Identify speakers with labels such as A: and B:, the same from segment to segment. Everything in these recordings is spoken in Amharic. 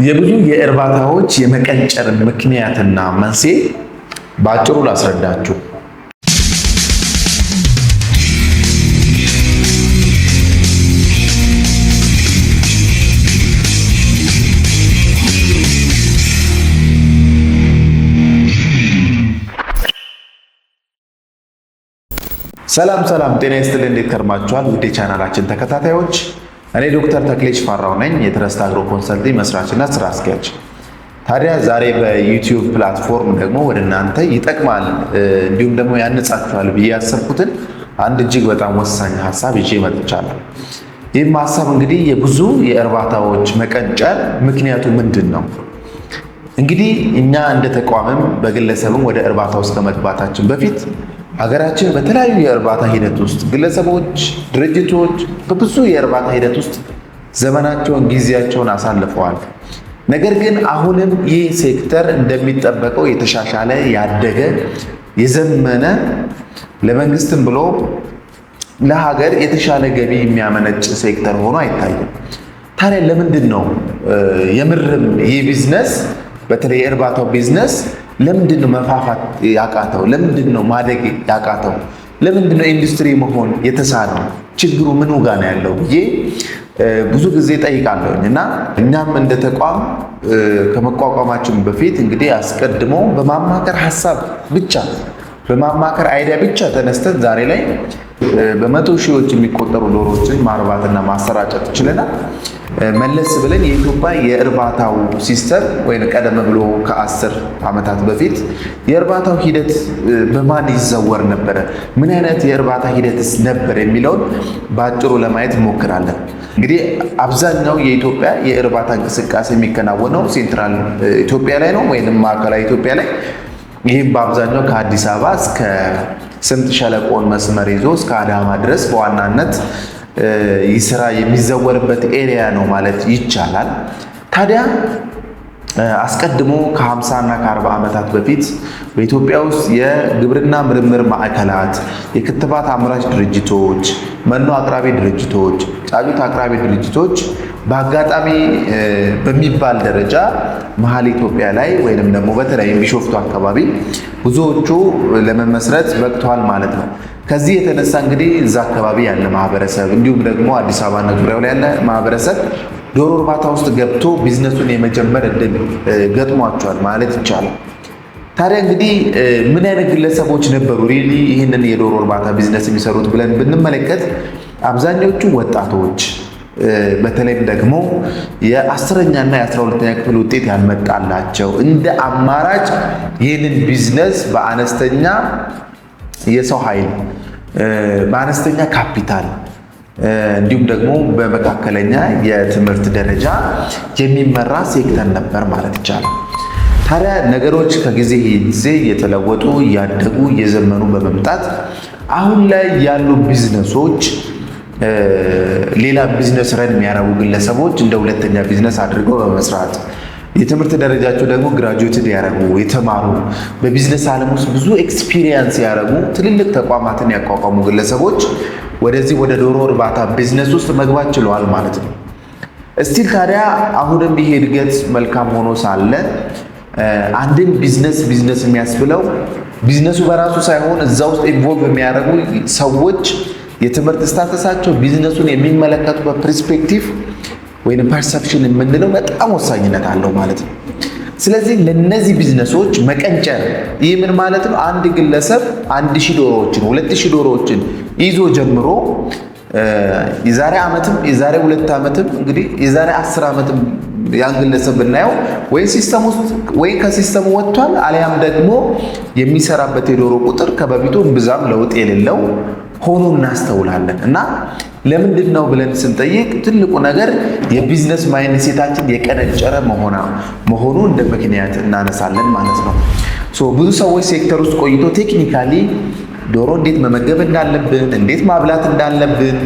A: የብዙ የእርባታዎች የመቀንጨር ምክንያትና መንስኤ በአጭሩ ላስረዳችሁ። ሰላም ጤና ይስጥልኝ። እንዴት ከርማችኋል? ውድ የቻናላችን ተከታታዮች፣ እኔ ዶክተር ተክሌሽ ፋራው ነኝ፣ የትረስት አግሮ ኮንሰልቲንግ መስራችና ስራ አስኪያጅ። ታዲያ ዛሬ በዩቲዩብ ፕላትፎርም ደግሞ ወደ እናንተ ይጠቅማል እንዲሁም ደግሞ ያነጻችኋል ብዬ ያሰብኩትን አንድ እጅግ በጣም ወሳኝ ሀሳብ ይዤ መጥቻለሁ። ይህም ሀሳብ እንግዲህ የብዙ የእርባታዎች መቀንጨር ምክንያቱ ምንድን ነው? እንግዲህ እኛ እንደ ተቋምም በግለሰብም ወደ እርባታ ውስጥ ከመግባታችን በፊት ሀገራችን በተለያዩ የእርባታ ሂደት ውስጥ ግለሰቦች፣ ድርጅቶች በብዙ የእርባታ ሂደት ውስጥ ዘመናቸውን፣ ጊዜያቸውን አሳልፈዋል። ነገር ግን አሁንም ይህ ሴክተር እንደሚጠበቀው የተሻሻለ ያደገ የዘመነ ለመንግስትም ብሎ ለሀገር የተሻለ ገቢ የሚያመነጭ ሴክተር ሆኖ አይታይም። ታዲያ ለምንድን ነው የምርም ይህ ቢዝነስ በተለይ የእርባታው ቢዝነስ ለምንድን ነው መፋፋት ያቃተው? ለምንድን ነው ማደግ ያቃተው? ለምንድን ነው ኢንዱስትሪ መሆን የተሳነው? ችግሩ ምን ጋር ነው ያለው ብዬ ብዙ ጊዜ ጠይቃለሁኝ እና እኛም እንደ ተቋም ከመቋቋማችን በፊት እንግዲህ አስቀድሞ በማማከር ሀሳብ ብቻ በማማከር አይዲያ ብቻ ተነስተን ዛሬ ላይ በመቶ ሺዎች የሚቆጠሩ ዶሮዎችን ማርባትና ማሰራጨት ችለናል። መለስ ብለን የኢትዮጵያ የእርባታው ሲስተም ወይም ቀደም ብሎ ከ10 ዓመታት በፊት የእርባታው ሂደት በማን ይዘወር ነበረ፣ ምን አይነት የእርባታ ሂደትስ ነበር የሚለውን በአጭሩ ለማየት እንሞክራለን። እንግዲህ አብዛኛው የኢትዮጵያ የእርባታ እንቅስቃሴ የሚከናወነው ሴንትራል ኢትዮጵያ ላይ ነው ወይም ማዕከላዊ ኢትዮጵያ ላይ። ይህም በአብዛኛው ከአዲስ አበባ እስከ ስምጥ ሸለቆን መስመር ይዞ እስከ አዳማ ድረስ በዋናነት ይስራ የሚዘወርበት ኤሪያ ነው ማለት ይቻላል። ታዲያ አስቀድሞ ከ50 እና ከ40 ዓመታት በፊት በኢትዮጵያ ውስጥ የግብርና ምርምር ማዕከላት፣ የክትባት አምራች ድርጅቶች፣ መኖ አቅራቢ ድርጅቶች፣ ጫጩት አቅራቢ ድርጅቶች በአጋጣሚ በሚባል ደረጃ መሀል ኢትዮጵያ ላይ ወይንም ደግሞ በተለይም ቢሾፍቱ አካባቢ ብዙዎቹ ለመመስረት በቅተዋል ማለት ነው። ከዚህ የተነሳ እንግዲህ እዛ አካባቢ ያለ ማህበረሰብ እንዲሁም ደግሞ አዲስ አበባና ዙሪያው ላይ ያለ ማህበረሰብ ዶሮ እርባታ ውስጥ ገብቶ ቢዝነሱን የመጀመር እድል ገጥሟቸዋል ማለት ይቻላል። ታዲያ እንግዲህ ምን አይነት ግለሰቦች ነበሩ ሪሊ ይህንን የዶሮ እርባታ ቢዝነስ የሚሰሩት ብለን ብንመለከት አብዛኞቹ ወጣቶች፣ በተለይም ደግሞ የ10ኛና የ12ኛ ክፍል ውጤት ያልመጣላቸው እንደ አማራጭ ይህንን ቢዝነስ በአነስተኛ የሰው ኃይል በአነስተኛ ካፒታል እንዲሁም ደግሞ በመካከለኛ የትምህርት ደረጃ የሚመራ ሴክተር ነበር ማለት ይቻላል። ታዲያ ነገሮች ከጊዜ ጊዜ እየተለወጡ እያደጉ እየዘመኑ በመምጣት አሁን ላይ ያሉ ቢዝነሶች ሌላ ቢዝነስ ረን የሚያረጉ ግለሰቦች እንደ ሁለተኛ ቢዝነስ አድርገው በመስራት የትምህርት ደረጃቸው ደግሞ ግራጁዌትድ ያደረጉ የተማሩ በቢዝነስ ዓለም ውስጥ ብዙ ኤክስፒሪየንስ ያደረጉ ትልልቅ ተቋማትን ያቋቋሙ ግለሰቦች ወደዚህ ወደ ዶሮ እርባታ ቢዝነስ ውስጥ መግባት ችለዋል ማለት ነው። እስቲል ታዲያ አሁንም ይሄ እድገት መልካም ሆኖ ሳለ አንድን ቢዝነስ የሚያስብለው ቢዝነሱ በራሱ ሳይሆን እዛ ውስጥ ኢንቮልቭ የሚያደርጉ ሰዎች የትምህርት ስታተሳቸው ቢዝነሱን የሚመለከቱበት ፐርስፔክቲቭ ወይም ፐርሰፕሽን የምንለው በጣም ወሳኝነት አለው ማለት ነው። ስለዚህ ለነዚህ ቢዝነሶች መቀንጨር ይህ ምን ማለት ነው? አንድ ግለሰብ 1000 ዶሮዎችን 2000 ዶሮዎችን ይዞ ጀምሮ የዛሬ ዓመትም የዛሬ 2 ዓመትም እንግዲህ የዛሬ 10 ዓመትም ያን ግለሰብ ብናየው ወይ ሲስተም ውስጥ ወይ ከሲስተሙ ወጥቷል፣ አሊያም ደግሞ የሚሰራበት የዶሮ ቁጥር ከበፊቱ ብዛም ለውጥ የሌለው ሆኖ እናስተውላለን። እና ለምንድን ነው ብለን ስንጠይቅ ትልቁ ነገር የቢዝነስ ማይንድሴታችን የቀነጨረ መሆኑ እንደ ምክንያት እናነሳለን ማለት ነው። ብዙ ሰዎች ሴክተር ውስጥ ቆይቶ ቴክኒካሊ ዶሮ እንዴት መመገብ እንዳለብን፣ እንዴት ማብላት እንዳለብን፣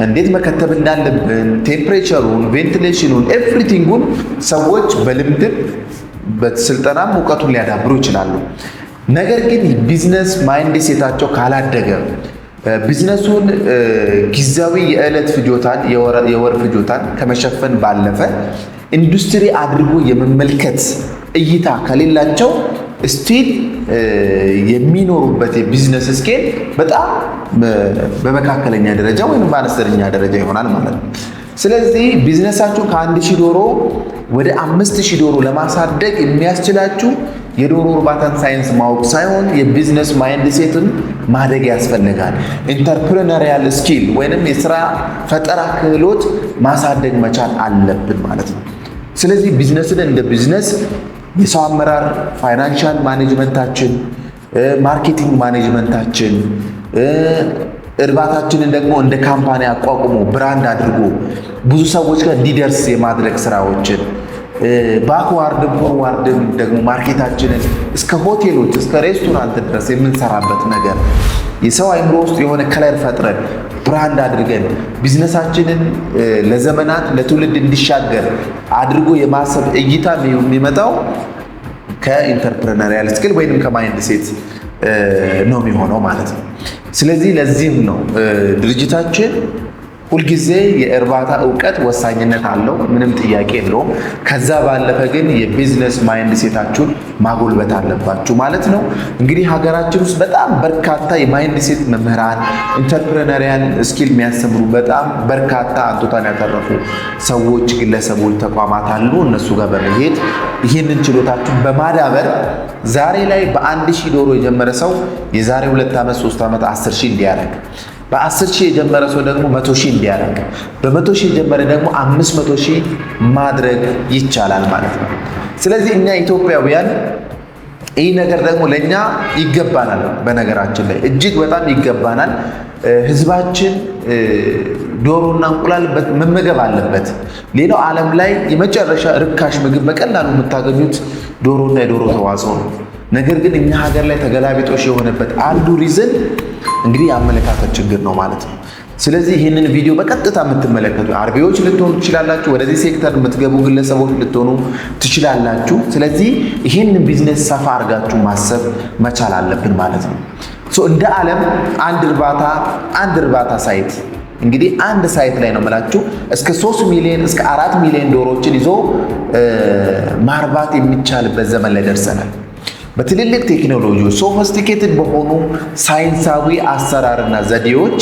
A: እንዴት መከተብ እንዳለብን፣ ቴምፕሬቸሩን፣ ቬንቲሌሽኑን፣ ኤቭሪቲንጉን ሰዎች በልምድም በስልጠናም እውቀቱን ሊያዳብሩ ይችላሉ። ነገር ግን ቢዝነስ ማይንድሴታቸው ካላደገ ቢዝነሱን ጊዜያዊ የዕለት ፍጆታን የወር ፍጆታን ከመሸፈን ባለፈ ኢንዱስትሪ አድርጎ የመመልከት እይታ ከሌላቸው ስቲል የሚኖሩበት የቢዝነስ ስኬል በጣም በመካከለኛ ደረጃ ወይም በአነስተኛ ደረጃ ይሆናል ማለት ነው። ስለዚህ ቢዝነሳችሁ ከ1000 ዶሮ ወደ 5000 ዶሮ ለማሳደግ የሚያስችላችሁ የዶሮ እርባታን ሳይንስ ማወቅ ሳይሆን የቢዝነስ ማይንድ ሴትን ማደግ ያስፈልጋል። ኢንተርፕረነሪያል ስኪል ወይንም የስራ ፈጠራ ክህሎት ማሳደግ መቻል አለብን ማለት ነው። ስለዚህ ቢዝነስን እንደ ቢዝነስ የሰው አመራር፣ ፋይናንሻል ማኔጅመንታችን፣ ማርኬቲንግ ማኔጅመንታችን፣ እርባታችንን ደግሞ እንደ ካምፓኒ አቋቁሞ ብራንድ አድርጎ ብዙ ሰዎች ጋር እንዲደርስ የማድረግ ስራዎችን ባክዋርድም ፎርዋርድም ደግሞ ማርኬታችንን እስከ ሆቴሎች እስከ ሬስቶራንት ድረስ የምንሰራበት ነገር የሰው አይምሮ ውስጥ የሆነ ከለር ፈጥረን ብራንድ አድርገን ቢዝነሳችንን ለዘመናት ለትውልድ እንዲሻገር አድርጎ የማሰብ እይታ የሚመጣው ከኢንተርፕረነሪያል ስኪል ወይንም ከማይንድ ሴት ነው የሚሆነው ማለት ነው። ስለዚህ ለዚህም ነው ድርጅታችን ሁልጊዜ የእርባታ እውቀት ወሳኝነት አለው፣ ምንም ጥያቄ የለውም። ከዛ ባለፈ ግን የቢዝነስ ማይንድ ሴታችሁን ማጎልበት አለባችሁ ማለት ነው። እንግዲህ ሀገራችን ውስጥ በጣም በርካታ የማይንድ ሴት መምህራን፣ ኢንተርፕረነሪያል ስኪል የሚያስተምሩ በጣም በርካታ አንቱታን ያተረፉ ሰዎች፣ ግለሰቦች፣ ተቋማት አሉ። እነሱ ጋር በመሄድ ይህንን ችሎታችሁን በማዳበር ዛሬ ላይ በ1000 ዶሮ የጀመረ ሰው የዛሬ 2 ዓመት 3 ዓመት 10,000 እንዲያደርግ፣ በ10,000 የጀመረ ሰው ደግሞ 100,000 እንዲያደርግ፣ በ100,000 የጀመረ ደግሞ 500,000 ማድረግ ይቻላል ማለት ነው። ስለዚህ እኛ ኢትዮጵያውያን ይህ ነገር ደግሞ ለእኛ ይገባናል። በነገራችን ላይ እጅግ በጣም ይገባናል። ህዝባችን ዶሮና እንቁላል መመገብ አለበት። ሌላው ዓለም ላይ የመጨረሻ ርካሽ ምግብ በቀላሉ የምታገኙት ዶሮና የዶሮ ተዋጽኦ ነው። ነገር ግን እኛ ሀገር ላይ ተገላቢጦሽ የሆነበት አንዱ ሪዝን እንግዲህ የአመለካከት ችግር ነው ማለት ነው። ስለዚህ ይህንን ቪዲዮ በቀጥታ የምትመለከቱ አርቢዎች ልትሆኑ ትችላላችሁ፣ ወደዚህ ሴክተር የምትገቡ ግለሰቦች ልትሆኑ ትችላላችሁ። ስለዚህ ይህንን ቢዝነስ ሰፋ አድርጋችሁ ማሰብ መቻል አለብን ማለት ነው። እንደ ዓለም አንድ እርባታ ሳይት እንግዲህ አንድ ሳይት ላይ ነው የምላችሁ እስከ 3 ሚሊዮን እስከ 4 ሚሊዮን ዶሮዎችን ይዞ ማርባት የሚቻልበት ዘመን ላይ ደርሰናል። በትልልቅ ቴክኖሎጂዎች ሶፊስቲኬትድ በሆኑ ሳይንሳዊ አሰራርና ዘዴዎች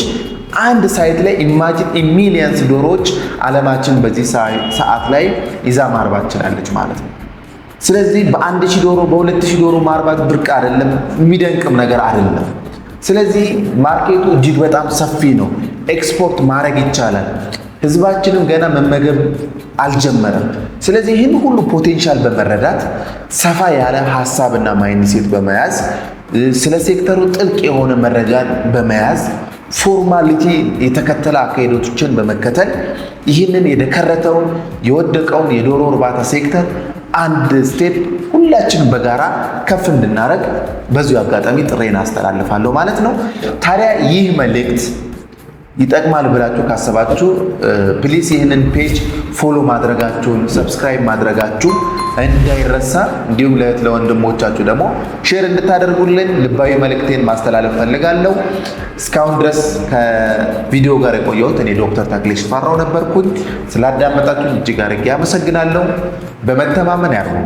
A: አንድ ሳይት ላይ ኢማጂን ሚሊየንስ ዶሮዎች ዓለማችን በዚህ ሰዓት ላይ ይዛ ማርባት ችላለች ማለት ነው። ስለዚህ በ1000 ዶሮ በ2000 ዶሮ ማርባት ብርቅ አይደለም፣ የሚደንቅም ነገር አይደለም። ስለዚህ ማርኬቱ እጅግ በጣም ሰፊ ነው። ኤክስፖርት ማድረግ ይቻላል። ህዝባችንም ገና መመገብ አልጀመረም። ስለዚህ ይህን ሁሉ ፖቴንሻል በመረዳት ሰፋ ያለ ሀሳብና ማይንድሴት በመያዝ ስለ ሴክተሩ ጥልቅ የሆነ መረጃን በመያዝ ፎርማሊቲ የተከተለ አካሄዶችን በመከተል ይህንን የደከረተውን የወደቀውን የዶሮ እርባታ ሴክተር አንድ ስቴፕ ሁላችንም በጋራ ከፍ እንድናደርግ በዚሁ አጋጣሚ ጥሬን አስተላልፋለሁ ማለት ነው። ታዲያ ይህ መልእክት ይጠቅማል ብላችሁ ካሰባችሁ ፕሊስ ይህንን ፔጅ ፎሎ ማድረጋችሁን ሰብስክራይብ ማድረጋችሁ እንዳይረሳ፣ እንዲሁም ለወንድሞቻችሁ ደግሞ ሼር እንድታደርጉልን ልባዊ መልእክቴን ማስተላለፍ ፈልጋለሁ። እስካሁን ድረስ ከቪዲዮ ጋር የቆየሁት እኔ ዶክተር ተክሌ ሽፈራው ነበርኩኝ። ስላዳመጣችሁን እጅግ አድርጌ አመሰግናለሁ። በመተማመን ያርጉ።